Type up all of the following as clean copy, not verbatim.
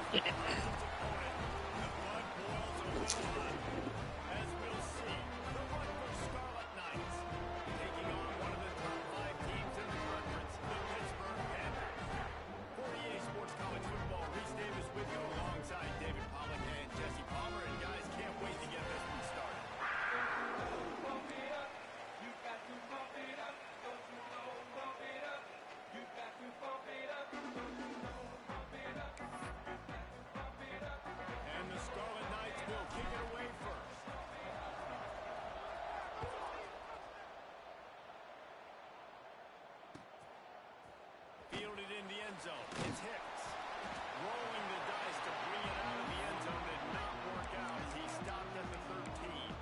His opponent, the blood boils a little hot. As we'll see, the Rutgers Scarlet Knights taking on one of the top 5 teams in the conference, the Pittsburgh Panthers. For EA Sports College Football, Reese Davis with you alongside David Pollack and Jesse Palmer. And guys, can't wait to get this one started. Pump it up. You got to pump it up. Don't you know? Pump it up. You got to pump it up. Don't you know? Pump it up. You got to pump it up. And the Scarlet Knights will kick it away first. Fielded in the end zone. It's Hicks. Rolling the dice to bring it out of the end zone. Did not work out as he stopped at the 13.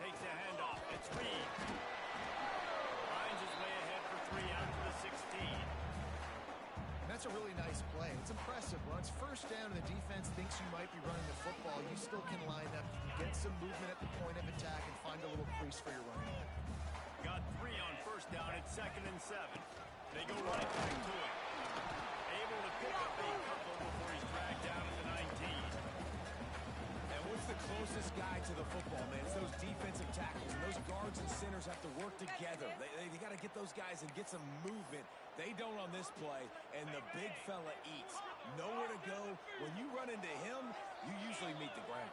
Takes a handoff. It's Reed. Finds his way ahead for 3 out to the 16. That's a really nice play. It's impressive. When it's first down and the defense thinks you might be running the football, you still can line up, get some movement at the point of attack, and find a little crease for your running back. Got 3 on first down. It's 2nd and 7. They go right back to it. Able to pick up a couple before he's dragged down at the 19. And what's the closest guy to the football, man? It's those defensive tackles. And those guards and centers have to work together. They got to get those guys and get some movement. They don't on this play, and the big fella eats. Nowhere to go. When you run into him, you usually meet the ground.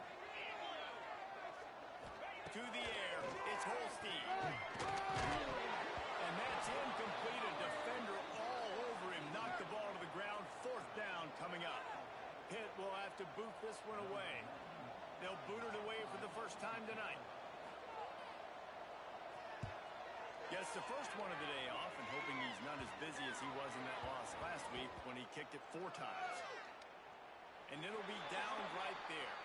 To the air, it's Holstein. And that's incomplete. A defender all over him. Knocked the ball to the ground. 4th down coming up. Pitt will have to boot this one away. They'll boot it away for the first time tonight. Gets the first one of the day off and hoping he's not as busy as he was in that loss last week when he kicked it 4 times. And it'll be down right there.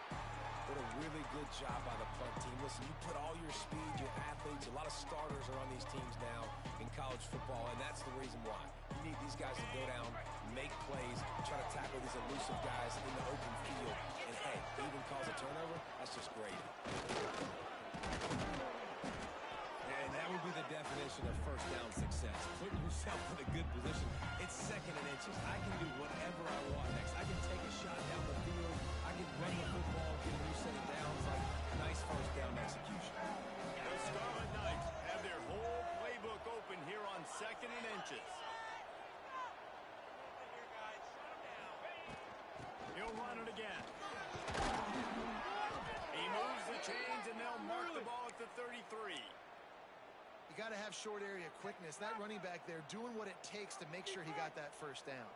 What a really good job by the punt team. Listen, you put all your speed, your athletes, a lot of starters are on these teams now in college football, and that's the reason why. You need these guys to go down, make plays, try to tackle these elusive guys in the open field. And hey, even cause a turnover, that's just great. And that would be the definition of first down success. Putting yourself in a good position. It's 2nd and inches. I can do whatever I want next. I can take a shot down the field. I can run the football, get a new set of downs. Like nice first down execution. The Scarlet Knights have their whole playbook open here on 2nd and inches. He'll run it again. He moves the chains, and they'll mark the ball at the 33. You got to have short area quickness. That running back there doing what it takes to make sure he got that first down.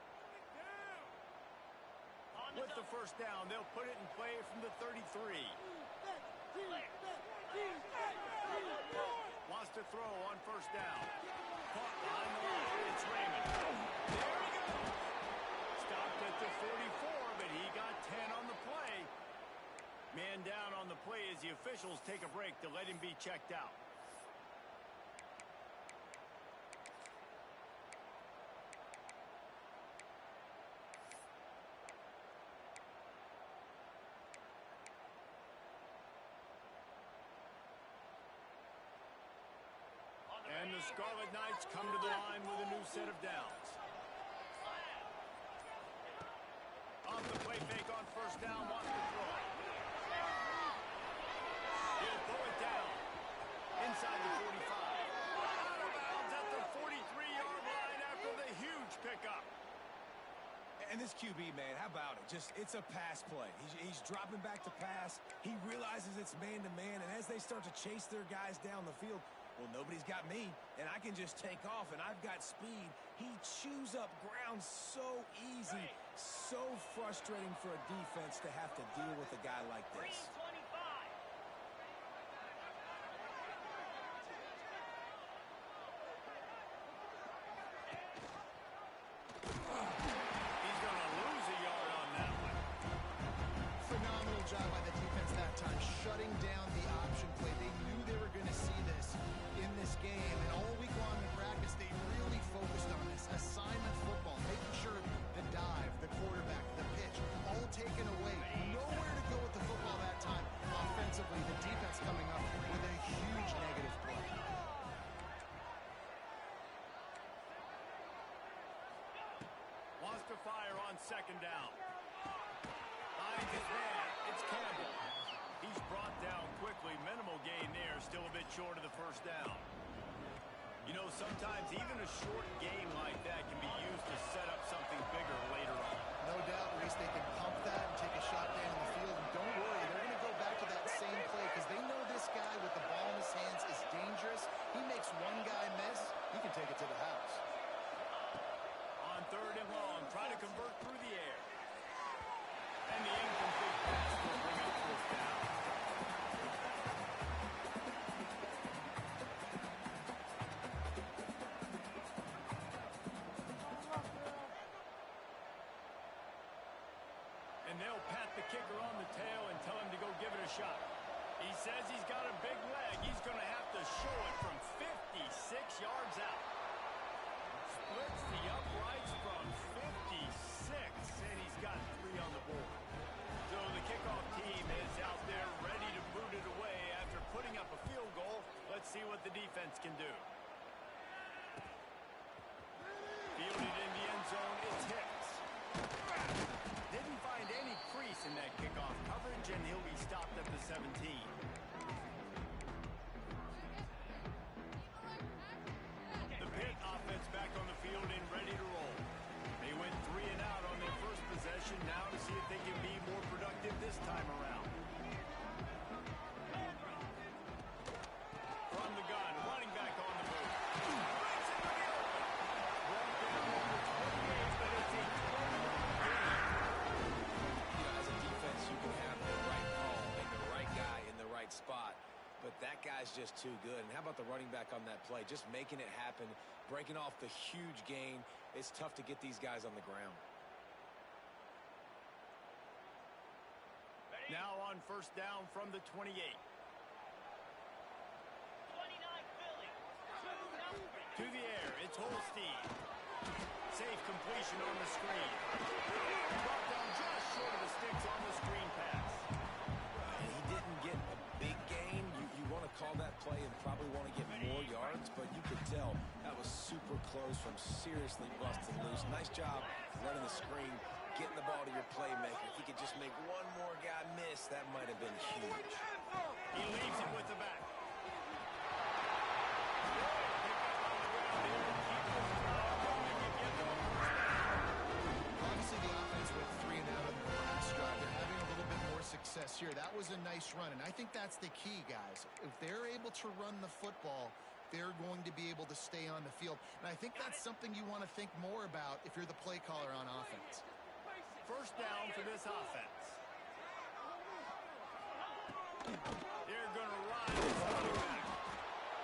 With the first down, they'll put it in play from the 33. Wants to throw on first down. Caught behind the line. It's Raymond. There he goes. Stopped at the 44, but he got 10 on the play. Man down on the play as the officials take a break to let him be checked out. And the Scarlet Knights come to the line with a new set of downs. Off the play fake on first down, wants to throw. He'll throw it down. Inside the 45. Out of bounds at the 43-yard line after the huge pickup. And this QB, man, how about it? It's a pass play. He's dropping back to pass. He realizes it's man-to-man, and as they start to chase their guys down the field, well, nobody's got me, and I can just take off, and I've got speed. He chews up ground so easy, so frustrating for a defense to have to deal with a guy like this. He's going to lose a yard on that one. Phenomenal job by the defense that time, shutting down the option play. They knew they were going to see this in this game, and all week long in practice, they really focused on this. Assignment football, making sure the dive, the quarterback, the pitch, all taken away. Nowhere to go with the football that time. on second down. Finds his man. It's Campbell. He's brought down quickly. Minimal gain there. Still a bit short of the first down. You know, sometimes even a short game like that can be used to set up something bigger later on. No doubt, Reese, they can pump that and take a shot down the field. And don't worry, they're going to go back to that same play because they know this guy with the ball in his hands is dangerous. He makes one guy miss, he can take it to the house. On third and long, trying to convert through the air. And the incomplete pass will bring up fourth down. And they'll pat the kicker on the tail and tell him to go give it a shot. He says he's got a big leg. He's going to have to show it from 56 yards out. Splits the uprights from 56, and he's got 3 on the board. So the kickoff team is out there ready to boot it away after putting up a field goal. Let's see what the defense can do. Fielded in the end zone, it's Hicks. Didn't find any crease in that kickoff coverage, and he'll be stopped at the 17. The Pitt offense back on the field and ready to roll. They went 3 and out on their first possession. Now to see if they can be more productive this time around. From the gun, running back on the move. Breaks into the open. Brought down number 28, but it's a 20-yard gain. As a defense, you can have the right call and the right guy in the right spot, but that guy's just too good. And how about the running back on that play? Just making it happen, breaking off the huge gain. It's tough to get these guys on the ground. Now on first down from the 28. 29 Philly. To the air, it's Holstein. Safe completion on the screen. Brought down just short of the sticks on the screen pass. And he didn't get a big gain. You want to call that play and probably want to get more yards, but you could tell that was super close from seriously busted loose. Nice job running the screen, getting the ball to your playmaker. If he could just make one more guy miss, that might have been huge. He leaves it with the back. Obviously, the offense went 3 and out on the last drive. They're having a little bit more success here. That was a nice run, and I think that's the key, guys. If they're able to run the football, they're going to be able to stay on the field. And I think that's something you want to think more about if you're the play caller on offense. First down for this offense. They're going to ride this running back.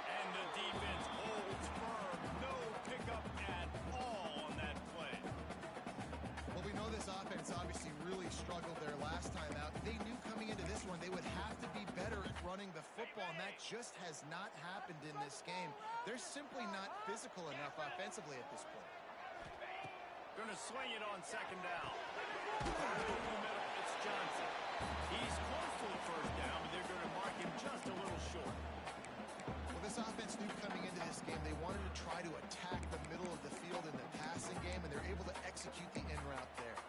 And the defense holds firm. No pickup at all on that play. Well, we know this offense obviously really struggled there last time out. They knew coming into this one they would have to be better at running the football, and that just has not happened in this game. They're simply not physical enough offensively at this point. Going to swing it on second down. It's Johnson. He's close to the first down, but they're going to mark him just a little short. Well, this offense knew coming into this game they wanted to try to attack the middle of the field in the passing game, and they're able to execute the in route there.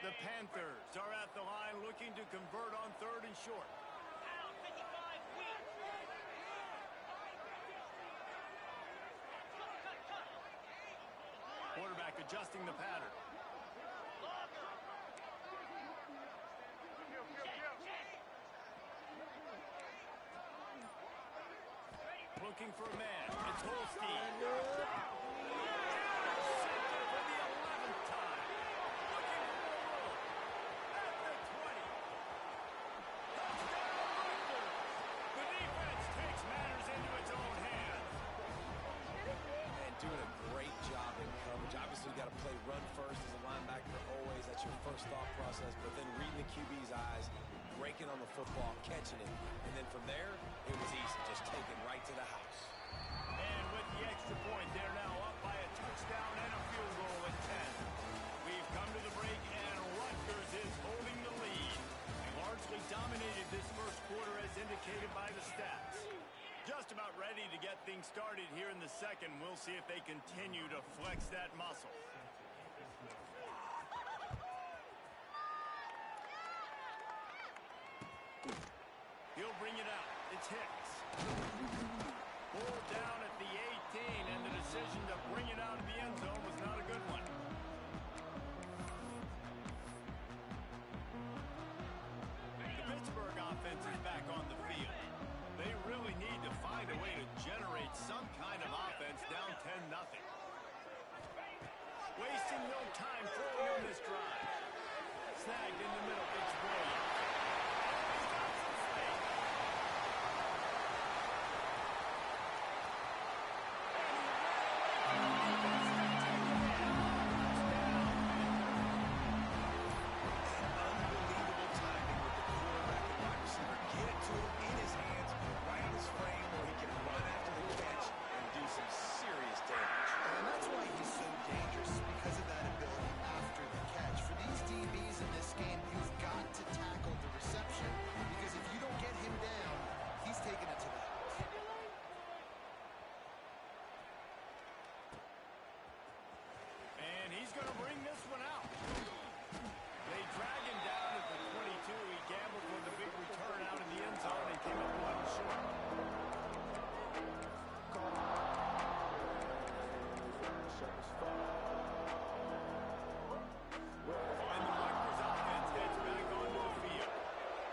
The Panthers are at the line looking to convert on third and short. Out 55 weeks. Cut. Quarterback adjusting the pattern. Looking for a man. It's Holstein. Center for the 11th time. Looking for a roll. At the 20. Touchdown, Rutgers. The defense takes matters into its own hands. And doing a great job in coverage. Obviously, you got to play run first as a linebacker always. That's your first thought process. But then reading the QB's eyes, breaking on the football, catching it. And then from there, it was easy. Just taking right to the house. And with the extra point, they're now up by a touchdown and a field goal at 10. We've come to the break, and Rutgers is holding the lead. A large essentially dominated this first quarter as indicated by the stats. Just about ready to get things started here in the second. We'll see if they continue to flex that muscle. He'll bring it out. It's Hicks. Ball down at the 18, and the decision to bring it out of the end zone was not a good one. The Pittsburgh offense is back on the field. They really need to find a way to generate some kind of offense down 10-0. Wasting no time throwing on this drive. Snagged in the middle. It's brilliant. He's going to bring this one out. They drag him down at the 22. He gambled for the big return out in the end zone and came up one short. And the Rutgers offense heads back onto the field.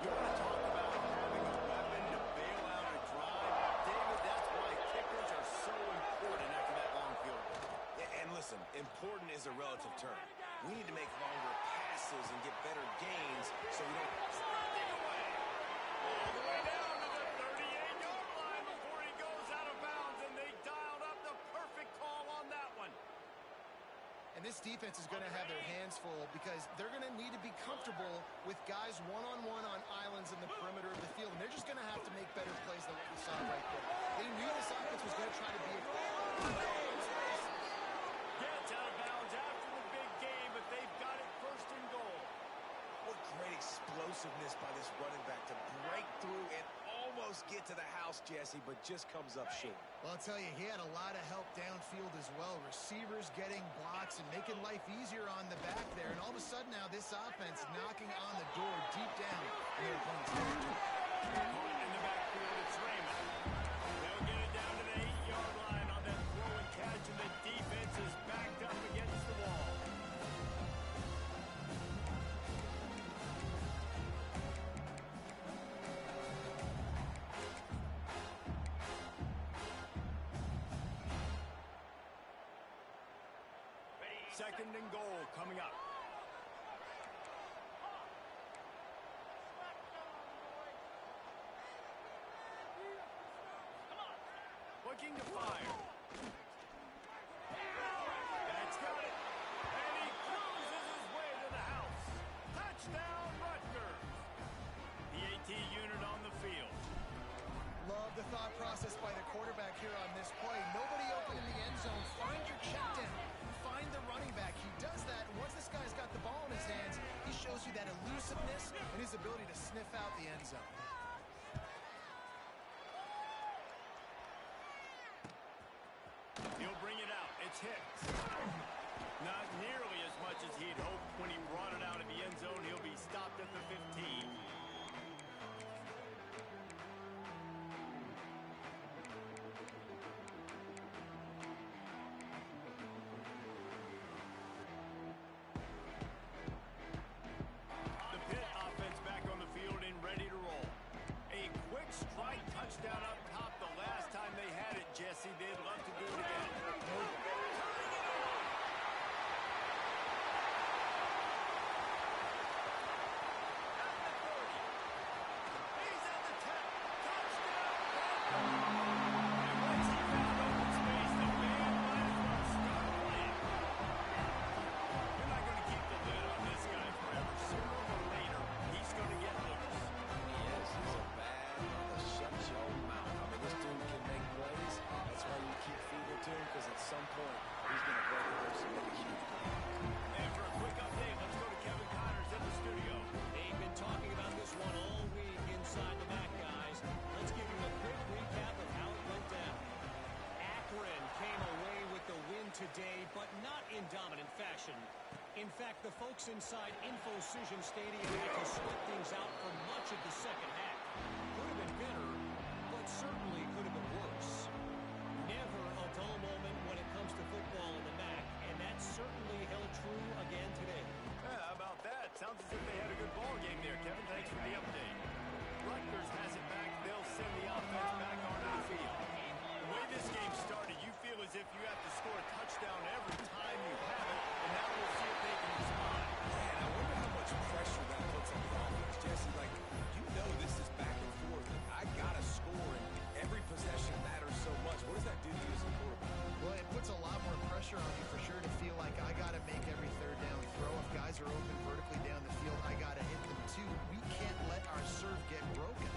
You want to talk about having a weapon to bail out a drive? David, that's why kickers are so important after that long field goal. And listen, important is a relative term. We need to make longer passes and get better gains so we don't... Running away. All the way down to the 38-yard line before he goes out of bounds, and they dialed up the perfect call on that one. And this defense is going to have their hands full because they're going to need to be comfortable with guys one-on-one on islands in the perimeter of the field. And they're just going to have to make better plays than what we saw right there. They knew this offense was going to try to be... Gets out of bounds after the big game, but they've got it first and goal. What great explosiveness by this running back to break through and almost get to the house, Jesse, but just comes up short. Well, I'll tell you, he had a lot of help downfield as well. Receivers getting blocks and making life easier on the back there. And all of a sudden now, this offense knocking on the door deep down in their opponent's territory. Caught in the backfield, it's Raymond. They'll get it down to the 8-yard line on that throw and catch, and the defense is backed up against the wall. Second and goal coming up. Looking to fire. That's got it. And he cruises his way to the house. Touchdown, Rutgers. The AT unit on the field. Love the thought process by the quarterback here on this play. Nobody open in the end zone. Find your check down. Find the running back. He does that. And once this guy's got the ball in his hands, he shows you that elusiveness and his ability to sniff out the end zone. He'll bring it out. It's Hicks. Not nearly as much as he'd hoped when he brought it out of the end zone. He'll be stopped at the 15. The Pitt offense back on the field and ready to roll. A quick strike touchdown up top the last time they had it, Jesse. They'd love to do it again. possession. In fact, the folks inside InfoCision Stadium had to sweat things out for much of the second half. Could have been better, but certainly could have been worse. Never a dull moment when it comes to football in the MAC, and that certainly held true again today. Yeah, how about that? Sounds as if they had a good ball game there, Kevin. Thanks for the update. Rutgers has it back. They'll send the offense back onto the field. The way this game started, you feel as if you have to score a touchdown every time you have it, and now we'll see if they can respond. Man, I wonder how much pressure that puts on the offense. Jesse, like, you know this is back and forth. I got to score, and every possession matters so much. What does that do to you as a quarterback? Well, it puts a lot more pressure on you for sure to feel like I got to make every third down throw. If guys are open vertically down the field, I got to hit them too. We can't let our serve get broken.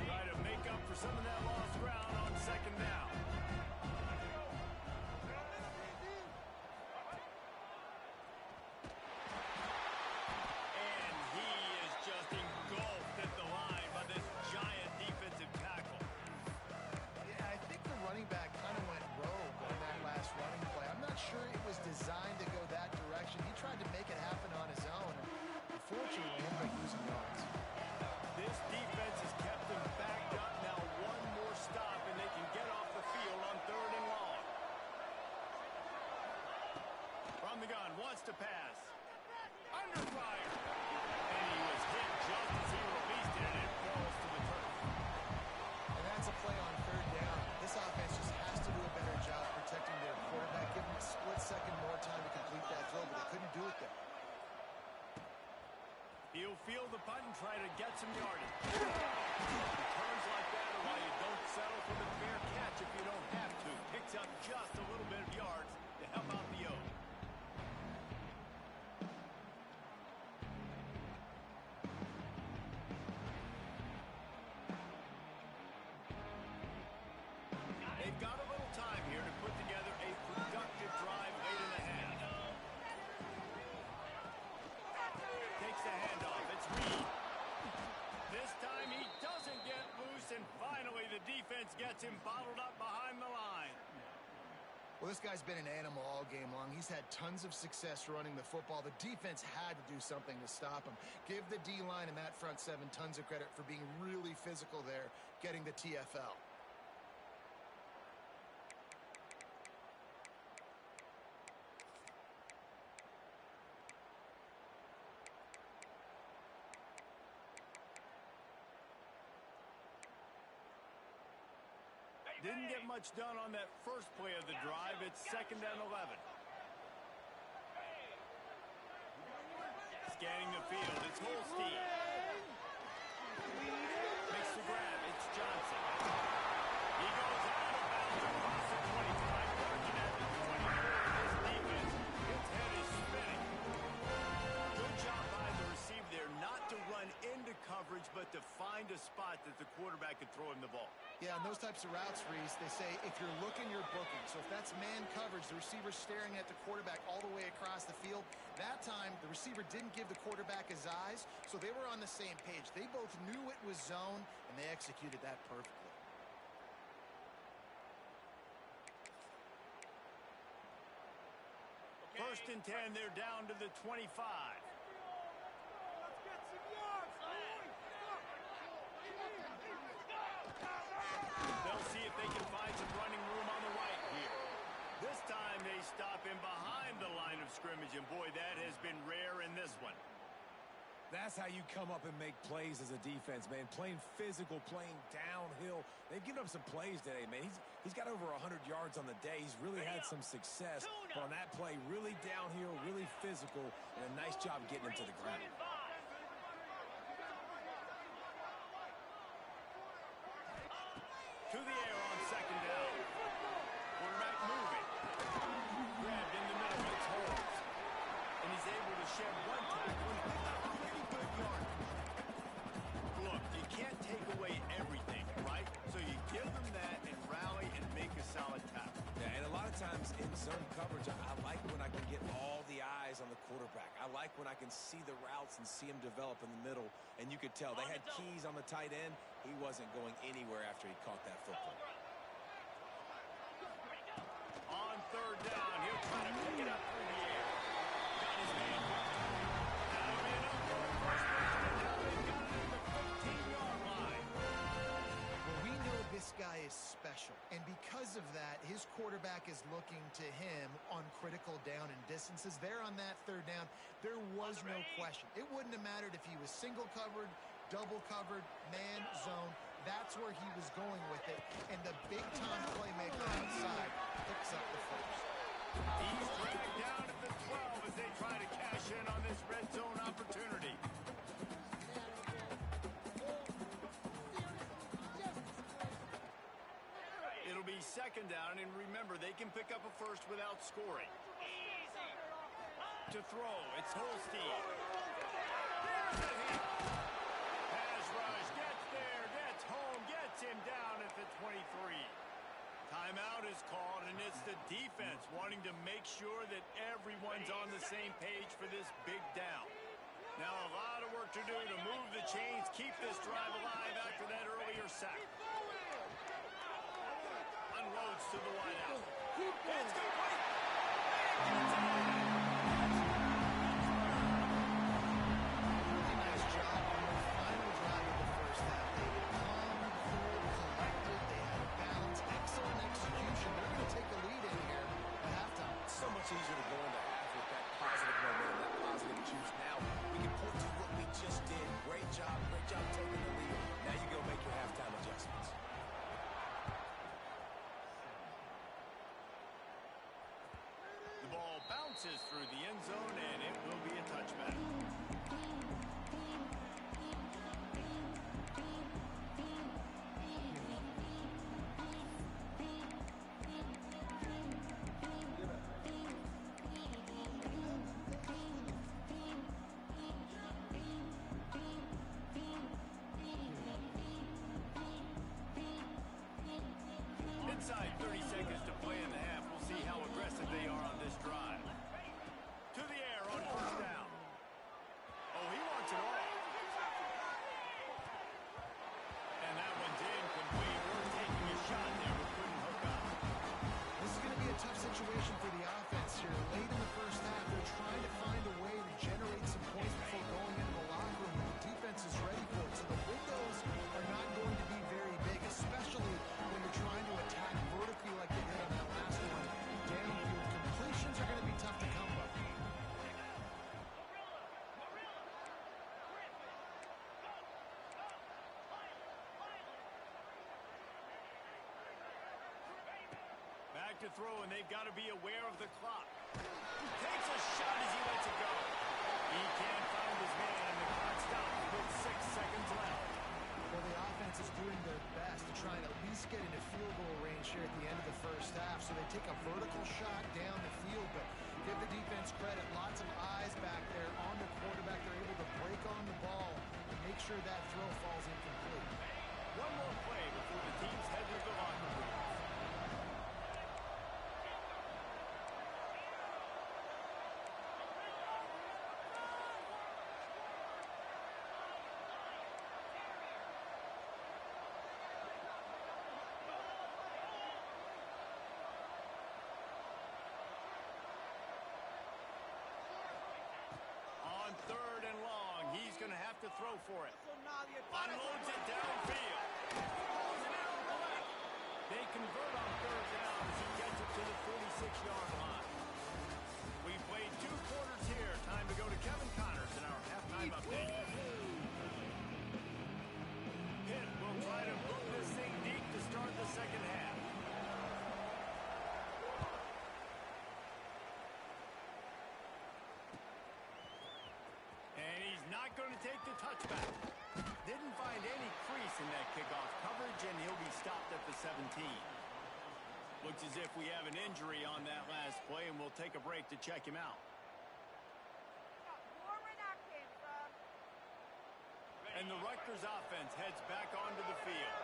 Try to make up for some of that lost ground on second down. And he is just engulfed at the line by this giant defensive tackle. Yeah, I think the running back kind of went rogue on that last running play. I'm not sure it was designed to go that direction. He tried to make it happen on his own. Unfortunately, he ended up losing yards. This defense has kept them backed up. Now one more stop, and they can get off the field on third and long. From the gun, wants to pass. Under fire. And he was hit just as he released it, and it falls to the turf. And that's a play on third down. This offense just has to do a better job protecting their quarterback. Give them a split second more time to complete that throw, but they couldn't do it there. He'll field the punt and try to get some yardage. Returns like that are why you don't settle for the fair catch if you don't have to. Picks up just a little bit of yards to help out the O. They've got a little time here to put together a productive drive late in the half. Takes the handoff. It's Reed. This time he doesn't get loose, and finally the defense gets him bottled up behind the line. Well, this guy's been an animal all game long. He's had tons of success running the football. The defense had to do something to stop him. Give the D-line and that front seven tons of credit for being really physical there, getting the TFL. Didn't get much done on that first play of the drive. It's 2nd and 11. Scanning the field, it's Holstein. Makes the grab, it's Johnson. He goes out of bounds across the 25, working at the 24. This defense, its head is spinning. Good job by the receiver there, not to run into coverage, but to find a spot that the quarterback could throw him the ball. Yeah, and those types of routes, Reese, they say if you're looking, you're booking. So if that's man coverage, the receiver's staring at the quarterback all the way across the field. That time, the receiver didn't give the quarterback his eyes, so they were on the same page. They both knew it was zone, and they executed that perfectly. First and 10, they're down to the 25. They'll see if they can find some running room on the right here. This time they stop him behind the line of scrimmage, and boy, that has been rare in this one. That's how you come up and make plays as a defense, man. Playing physical, playing downhill. They've given up some plays today, man. He's got over 100 yards on the day. He's really had some success. But on that play, really downhill, really physical, and a nice job getting him to the ground. To the air on 2nd down. Quarterback moving. Grabbed in the middle. It's Holmes. And he's able to shed one tackle and pick up a pretty good yard. Look, you can't take away everything, right? So you give them that and rally and make a solid tackle. Yeah, and a lot of times in zone coverage, I like when I can get all the eyes on the quarterback. I like when I can see the routes and see him develop in the middle. And you could tell they had keys on the tight end. He wasn't going anywhere after he caught that football. third down. He'll try to pick it up through the air. Got his man blocked. That'll be enough for a first down, and now they've got it at the 15-yard line. Well, we know this guy is special, and because of that, his quarterback is looking to him on critical down and distances. There on that third down, there was no question. It wouldn't have mattered if he was single covered, double covered, man, zone. That's where he was going with it, and the big-time playmaker outside picks up the first. He's dragged down at the 12 as they try to cash in on this red zone opportunity. It'll be second down, and remember, they can pick up a first without scoring. To throw, it's Holstein. There's the hit. Pass rush, gets there, gets home, gets him down at the 23. Timeout is called, and it's the defense wanting to make sure that everyone's on the same page for this big down. Now a lot of work to do to move the chains, keep this drive alive after that earlier sack. Unloads to the wideout. It's complete. Really nice job on the final drive of the first half. They were calm, cool, collected. They had balance, excellent execution. They're going to take a lead in here at halftime. It's so much easier to go into half with that positive momentum, that positive juice. Now we can point to what we just did. Great job taking the lead. Now you go make your halftime adjustments. The ball bounces through the end zone, and it will be a touchback. Inside 30 seconds to play in the half. We'll see how aggressive they are on this drive. To the air on first down. Oh, he wants it all. And that one's incomplete. We're taking a shot there, but couldn't hook up. This is going to be a tough situation for the offense here. Late in the first half, they're trying to find a way to generate some points before going into the locker room. The defense is ready for it, so the windows are not going to be very big, especially when you're trying to attack vertically like they did on that last one. Downfield completions are going to be tough to come by. Back to throw, and they've got to be aware of the clock. Takes a shot as he lets it go. He can't find his man, and the clock stops with 6 seconds left. Well, the offense is doing their best to try and at least get into field goal range here at the end of the first half. So they take a vertical shot down the field, but give the defense credit. Lots of eyes back there on the quarterback. They're able to break on the ball and make sure that throw falls incomplete. One more play before the teams head to the locker room. On third and long, he's going to have to throw for it. Unloads it downfield. Throws it out to the left. They convert on third down as he gets it to the 46-yard line. We've played 2 quarters here. Time to go to Kevin Connors in our halftime update. Pitt will try to boot this thing deep to start the second half. And he's not going to take the touchback. Didn't find any crease in that kickoff coverage, and he'll be stopped at the 17. Looks as if we have an injury on that last play, and we'll take a break to check him out. And the Rutgers offense heads back onto the field.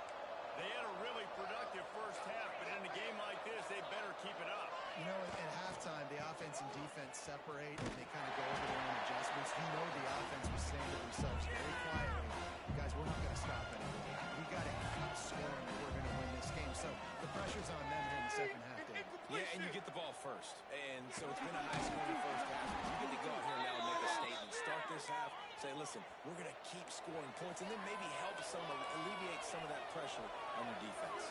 They had a really productive first half, but in a game like this, they better keep it up. You know, at halftime, the offense and defense separate, and they kind of go over their own adjustments. You know the offense was saying to themselves very quietly, guys, we're not going to stop anymore. We got to keep scoring if we're going to win this game. So the pressure's on them here in the second half, Dave. Yeah, and you get the ball first. And so it's been a high-scoring first half. You get to go out here now and make a statement. Start this half, say, listen, we're going to keep scoring points, and then maybe help alleviate some of that pressure on your defense.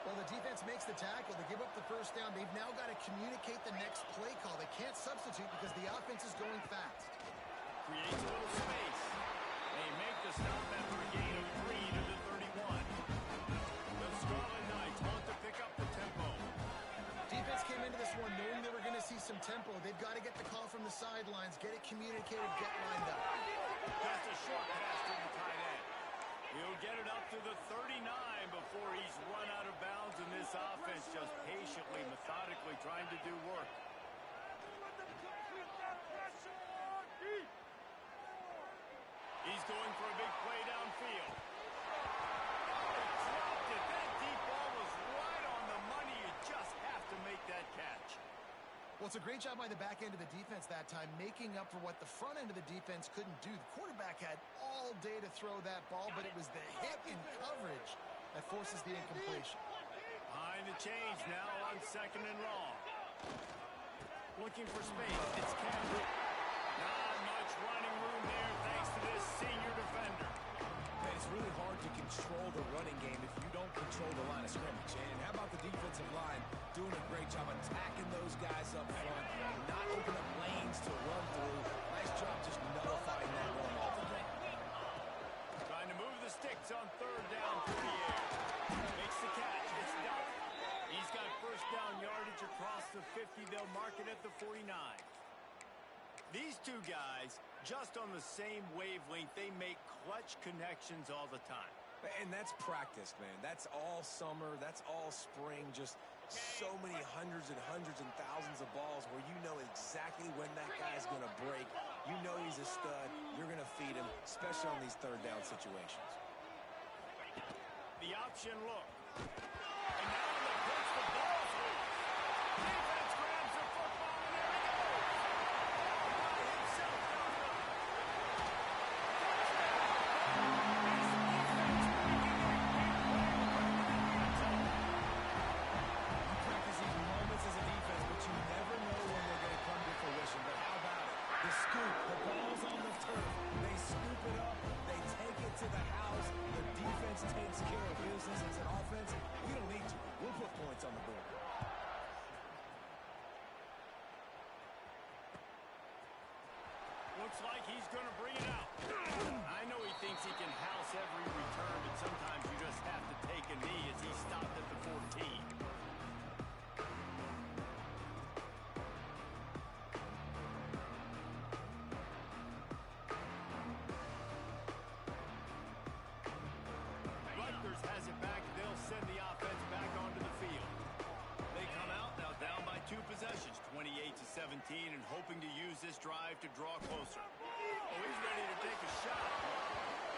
Well, the defense makes the tackle. They give up the first down. They've now got to communicate the next play call. They can't substitute because the offense is going fast. Creates a little space. They make the stop after a gain of 3 to the 31. The Scarlet Knights want to pick up the tempo. Defense came into this one knowing they were going to see some tempo. They've got to get the call from the sidelines, get it communicated, get lined up. Just a short pass to the tight end. He'll get it up to the 39 before he's run out of bounds, and this offense just patiently, methodically trying to do work. He's going for a big play downfield. Dropped it. That deep ball was right on the money. You just have to make that catch. Well, it's a great job by the back end of the defense that time, making up for what the front end of the defense couldn't do. The quarterback had all day to throw that ball, but it was the hit in coverage that forces the incompletion. Behind the chains now on 2nd and long. Looking for space. It's Cam Newton. Not much running room there thanks to this senior defender. Man, it's really hard to control the running game if you don't control the line of scrimmage. And how about the defensive line doing a great job attacking those guys up front, not open up lanes to run through. Nice job just nullifying that run altogether. Trying to move the sticks on 3rd down through the air. Makes the catch. It's done. He's got first down yardage across the 50. They'll mark it at the 49. These two guys, just on the same wavelength, they make clutch connections all the time. And that's practice, man. That's all summer. That's all spring. Just so many hundreds and thousands of balls where you know exactly when that guy's going to break. You know he's a stud. You're going to feed him, especially on these 3rd down situations. The option look. And now they push the ball through. Defense grabs the football, and there he goes. By himself down the line. You practice these moments as a defense, but you never know when they're going to come to fruition. But how about it? The scoop, the ball's on the turf. They scoop it up. They take it to the house. The defense takes care of business. As an offense, we don't need to. We'll put points on the board. Looks like he's going to bring it out. I know he thinks he can house every return, but sometimes you just have to take a knee as he stopped at the 14. Rutgers has it back. They'll send the offense back onto the field. They come out now down by 2 possessions, 28-17, and hoping to use this drive to draw closer. Oh, he's ready to take a shot.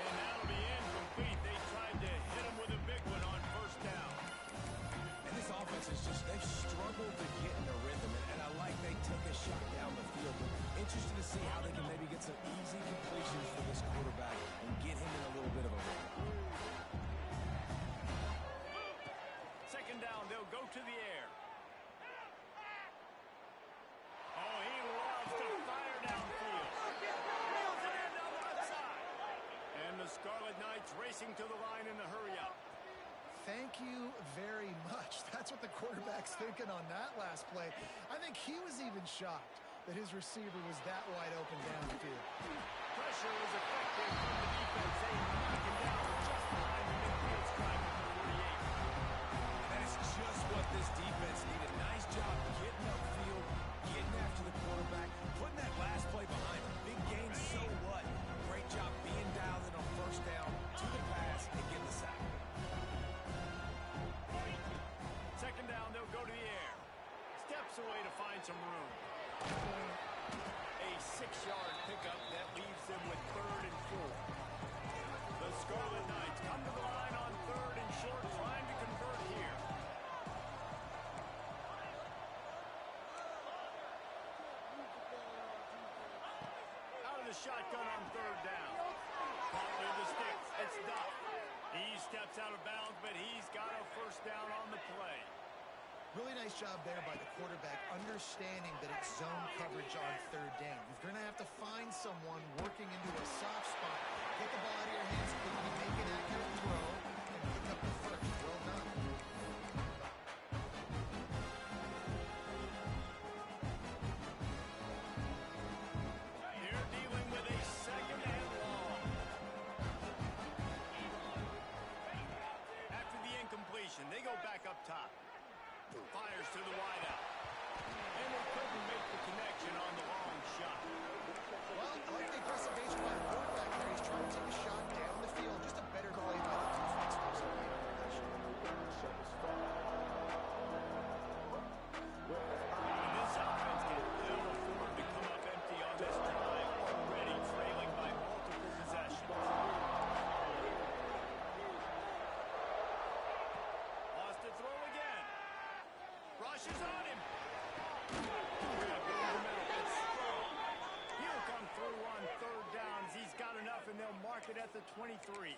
And that'll be incomplete. They tried to hit him with a big one on 1st down. And this offense is just, they've struggled to get in a rhythm. And I like they took a shot down the field. But interested to see how they can maybe get some easy completions for this quarterback and get him in a little bit of a rhythm. 2nd down, they'll go to the air. Oh, he loves to fire downfield. Reels it in down the left side. And the Scarlet Knights racing to the line in the hurry-up. Thank you very much. That's what the quarterback's thinking on that last play. I think he was even shocked that his receiver was that wide open downfield. Pressure was effective from the defense. They knock him down just behind the midfield stripe at the 48. That is just what this defense needed. Nice job getting upfield, getting after the quarterback, putting that last play behind him. Big gain, so what? Great job being dialed in on 1st down, to the pass, and getting the sack. 2nd down, they'll go to the air. Steps away to find some room. A 6-yard pickup that leaves them with 3rd and 4. The Scarlet Knights come to the line on 3rd and short, trying to convert here. Out of the shotgun on 3rd down. Ball near the sticks. It's Duff. He steps out of bounds, but he's got a 1st down on the play. Really nice job there by the quarterback, understanding that it's zone coverage on third down. You're going to have to find someone working into a soft spot, get the ball out of your hands quickly, make an accurate throw, and pick up the first. Well done. They're dealing with a second and long. After the incompletion, they go back up top. Fires to the wideout. And they couldn't make the connection on the long shot. Well, I like the aggressive nature by the quarterback there. He's trying to take a shot down the field. Just a better play by the defense. And this offense can ill afford to come up empty on this drive, already trailing by multiple possessions. Lost to throw again. Rushes on him. He'll come through on third downs. He's got enough, and they'll mark it at the 23.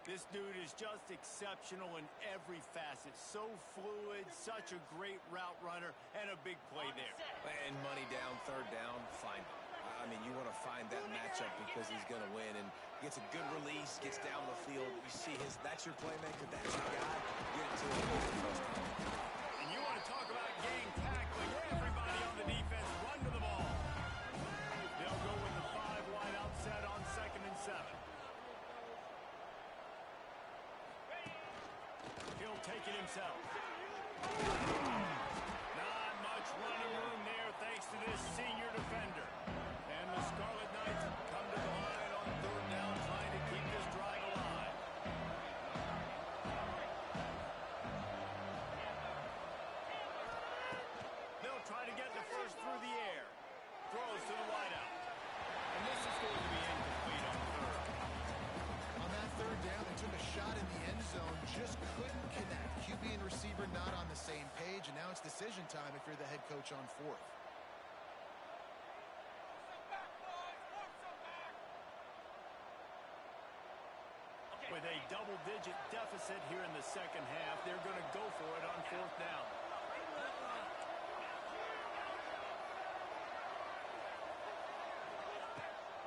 This dude is just exceptional in every facet. So fluid, such a great route runner, and a big play there. And money down, third down, find him. I mean, you want to find that matchup because he's going to win. And gets a good release, gets down the field. You see that's your playmaker, that's your guy. Get it to him. And you want to talk about game tackling. Everybody on the defense run to the ball. They'll go with the 5-wide outset on 2nd and 7. He'll take it himself. Not much running room there thanks to this senior defender. And the Scarlet Knights come to the line on third down, trying to keep this drive alive. They'll try to get the first through the air. Throws to the wideout. And this is going to be incomplete on third. On that third down, they took a shot in the end zone, just couldn't connect. QB and receiver not on the same page, and now it's decision time if you're the head coach on fourth. With a double-digit deficit here in the second half, they're going to go for it on fourth down.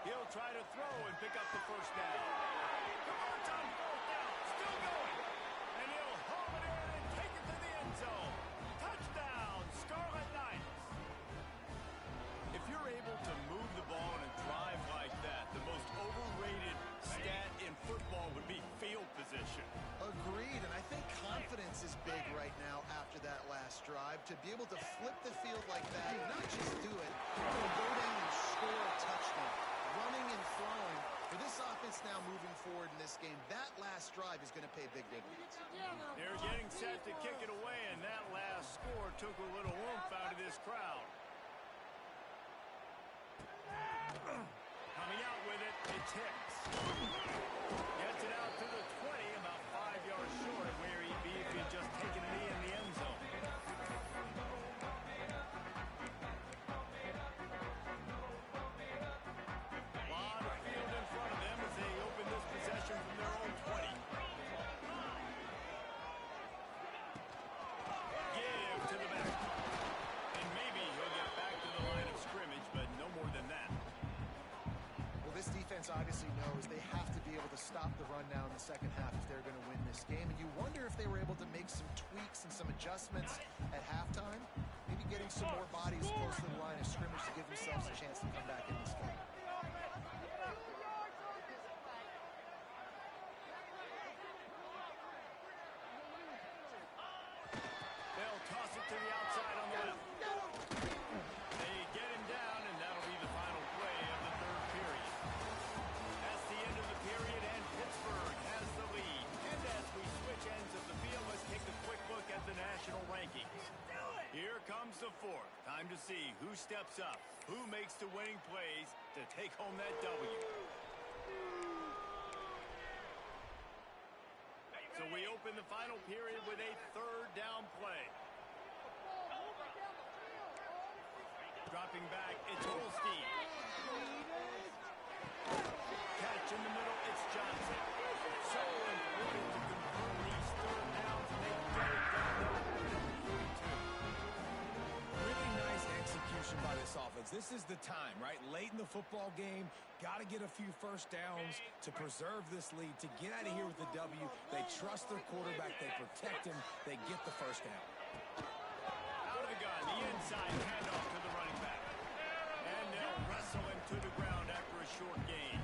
He'll try to throw and pick up the first down. Converts on fourth down, still going. And he'll haul it in and take it to the end zone. Touchdown, Scarlet Knights. If you're able to move the ball in a drive like that, the most overrated stat in football would be field position. Agreed, and I think confidence is big right now after that last drive. To be able to flip the field like that, not just do it, but go down and score a touchdown. Running and throwing. For this offense now moving forward in this game, that last drive is going to pay big dividends. They're getting set to kick it away, and that last score took a little oomph out of this crowd. Coming out with it, it's Hicks. Gets it out to the 20, about 5 yards short of where he'd be if he'd just taken a knee in the end zone. Lot of field in front of them as they open this possession from their own 20. Give to the back. And maybe he'll get back to the line of scrimmage, but no more than that. Well, this defense obviously knows they have to be able to stop the run now in the second half if they're going to win this game. And you wonder if they were able to make some tweaks and some adjustments at halftime. Maybe getting some more bodies close to the line of scrimmage to give themselves a chance to come back in this game. They'll toss it to the outside on the left. They get him down, and that'll be the final play of the third period. That's the end of the period, and Pittsburgh has the lead. And as we switch ends of the field, let's take a quick look at the national rankings. Here comes the fourth. Time to see who steps up, who makes the winning plays to take home that W. So we open the final period with a third down play. Dropping back, it's Holstein. Catch in the middle, it's Johnson. So important to convert these third downs and they get it done. offense. This is the time, right? Late in the football game, got to get a few first downs to preserve this lead, to get out of here with the W. They trust their quarterback. They protect him. They get the first down. Out of the gun, the inside handoff to the running back. And they'll wrestle him to the ground after a short gain.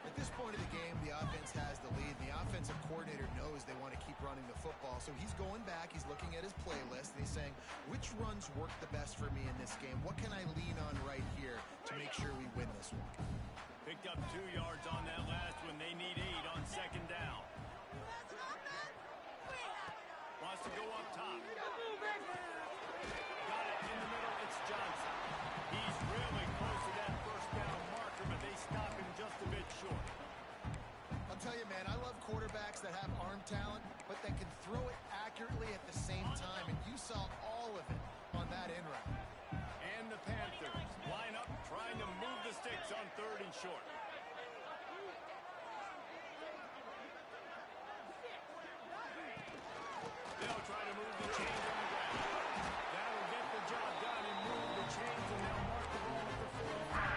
At this point of the game, the offense has the lead. The offensive coordinator knows they want to keep running the football. So he's going back, he's looking at his playlist, and he's saying, which runs work the best for me in this game? What can I lean on right here to make sure we win this one? Picked up 2 yards on that last one. They need 8 on second down. Wants to go up top. Got it in the middle. It's Johnson. He's really close to that first down marker, but they stop him just a bit short. I'll tell you, man, I love quarterbacks that have arm talent, but that can throw it accurately at the same time, and you saw all of it on that in route. And the Panthers line up trying to move the sticks on 3rd and short. They'll try to move the chains on the ground. That'll get the job done and move the chains, and they'll mark the ball at the 45.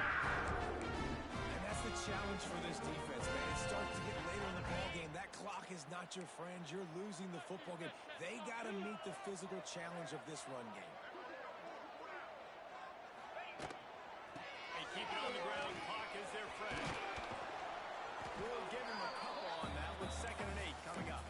And that's the challenge for this defense, man. It starts to get later in the ball game. That clock is not your friend. You're losing the football game. They got to meet the physical challenge of this run game. They keep it on the ground. Clock is their friend. We'll give him a couple on that with 2nd and 8 coming up.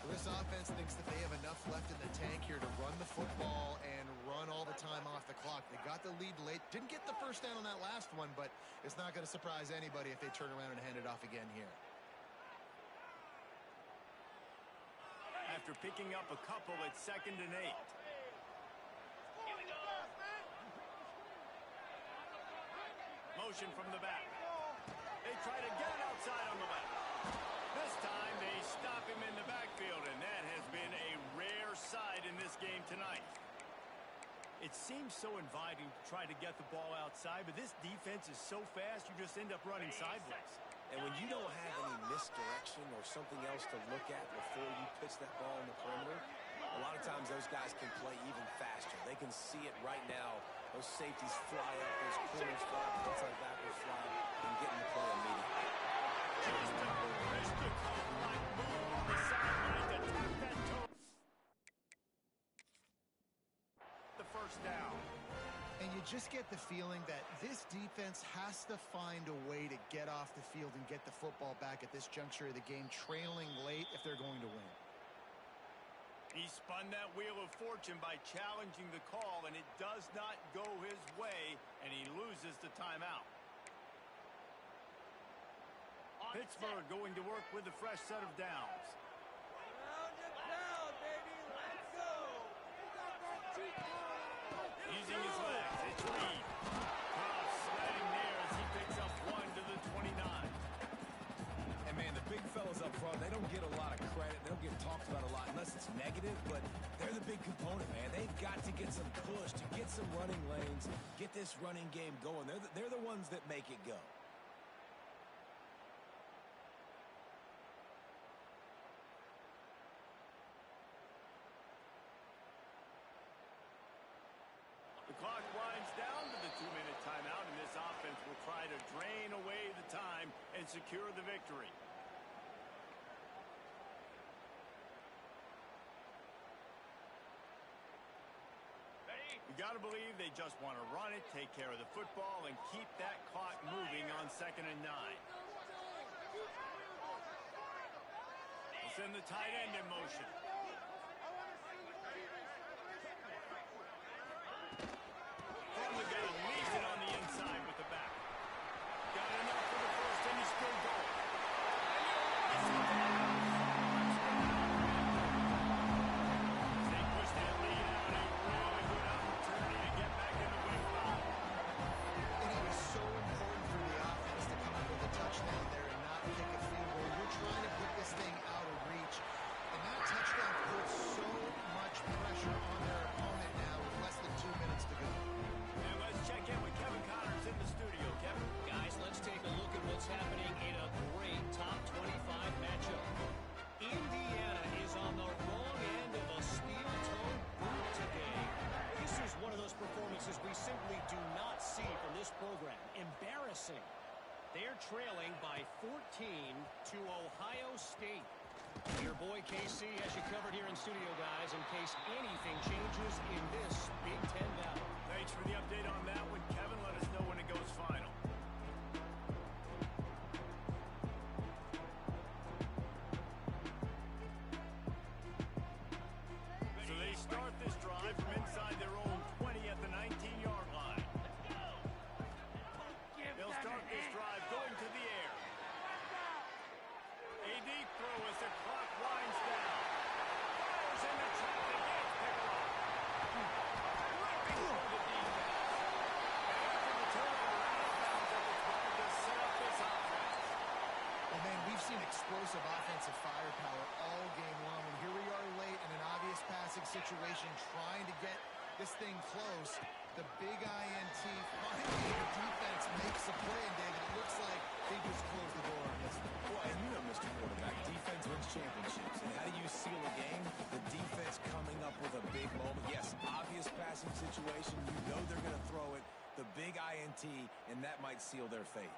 Well, this offense thinks that they have enough left in the tank here to run the football and run all the time off the clock. They got the lead late. Didn't get the first down on that last one, but it's not going to surprise anybody if they turn around and hand it off again here. After picking up a couple at 2nd and 8. Motion from the back. They try to get it outside on the left. This time they stop him in the backfield, and that has been a rare sight in this game tonight. It seems so inviting to try to get the ball outside, but this defense is so fast you just end up running sideways. And when you don't have any misdirection or something else to look at before you pitch that ball in the perimeter, a lot of times those guys can play even faster. They can see it right now. Those safeties fly up, those corners fly up, inside backwards fly up, and get in the play immediately. Just a aristocrat-like move on the sideline to tap that toe. The first down. And you just get the feeling that this defense has to find a way to get off the field and get the football back at this juncture of the game, trailing late if they're going to win. He spun that wheel of fortune by challenging the call, and it does not go his way, and he loses the timeout. Pittsburgh going to work with a fresh set of downs. Using his legs, it's Reed. Cross sliding there as he picks up 1 to the 29. And, man, the big fellas up front, they don't get a lot of credit. They don't get talked about a lot unless it's negative, but they're the big component, man. They've got to get some push, to get some running lanes, get this running game going. They're the ones that make it go. The clock winds down to the 2-minute timeout, and this offense will try to drain away the time and secure the victory. You got to believe they just want to run it, take care of the football, and keep that clock moving on 2nd and 9. We'll send the tight end in motion. From the gun, leaves it on the inside with the back. Got enough for the first, and he's still going. They push that lead out, a really good opportunity to get back in the win column. And it was so important for the offense to come up with a touchdown there and not kick a field goal. You're trying to put this thing out of reach. And that touchdown puts so much pressure on their opponent now with less than 2 minutes to go. And let's check in program. Embarrassing. They're trailing by 14 to Ohio State. Your boy KC has you covered here in studio, guys, in case anything changes in this Big Ten battle. Thanks for the update on that one, Kevin. Let us know when it goes final. So they start this drive from inside their own 20 at the 19-yard line. They'll start this drive going to the air. A deep throw as the clock winds down. Fires into traffic. It's picked off. Ripping through the defense. After the turnover, out of bounds at the 12 to set up this offense. Well, man, we've seen explosive offensive firepower all game long, and here we are late in an obvious passing situation trying to get this thing close. The big INT, finally the defense makes a play, and David, it looks like they just closed the door on this one. Well, and you know, Mr. Quarterback, defense wins championships. And how do you seal a game? The defense coming up with a big moment. Yes, obvious passing situation. You know they're going to throw it. The big INT, and that might seal their fate.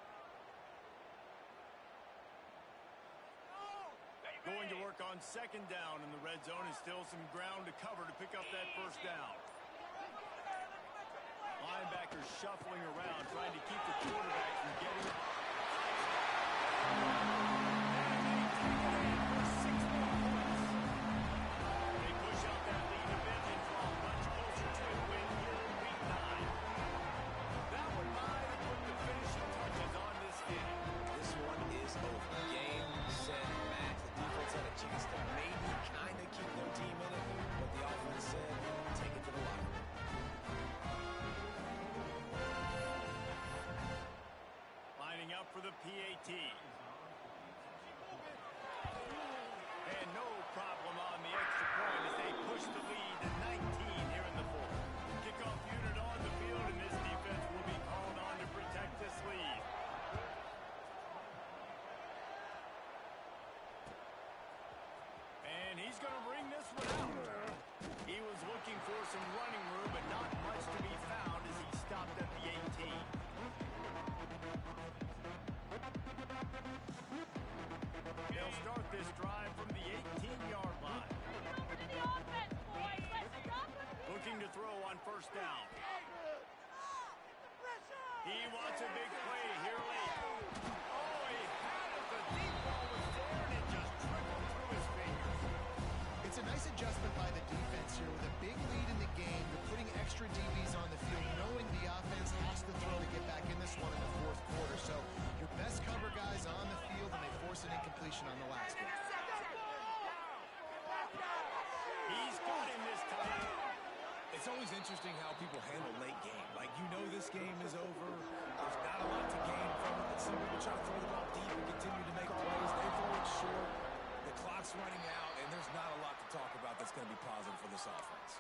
Going to work on second down in the red zone, and still some ground to cover to pick up that first down. Linebackers shuffling around, trying to keep the quarterback from getting it. They push out that lead a bit and draw much closer to a win here in Week 9. That one might have put the finishing touches on this game. This one is over. Game, set, match. The defense had a chance to maybe kind of keep their team in it, but the offense said, take it to the locker room. Lining up for the PAT. And no problem on the extra point as they push the lead to 19 here in the fourth. Kickoff unit on the field, and this defense will be called on to protect this lead. And he's going to bring this one out. He was looking for some running room, but not much to be found as he stopped at the 18. They'll start this drive from the 18-yard line. Looking to throw on first down. He wants a big play here late. Oh, he had it. The deep ball was there, and it just trickled through his fingers. It's a nice adjustment by the defense here. With a big lead in the game, you're putting extra DBs on the field, knowing the offense has to throw to get back in this one in the fourth quarter. So your best cover guys on the field, and they force an incompletion on the last one. He's got him this time. It's always interesting how people handle late game. Like, you know this game is over. There's not a lot to gain from it. Some people try to throw the ball deep and continue to make plays. They throw it short. The clock's running out, and there's not a lot to talk about that's going to be positive for this offense.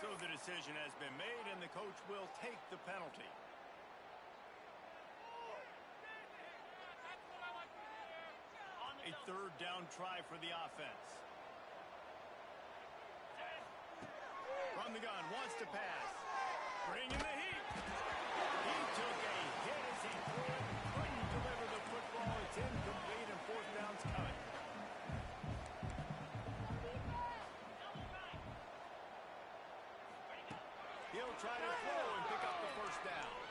So the decision has been made, and the coach will take the penalty. A third down try for the offense. From the gun, wants to pass. Bringing the heat. He took a hit as he threw it. Couldn't deliver the football. It's incomplete, and fourth down's coming. He'll try to throw and pick up the first down.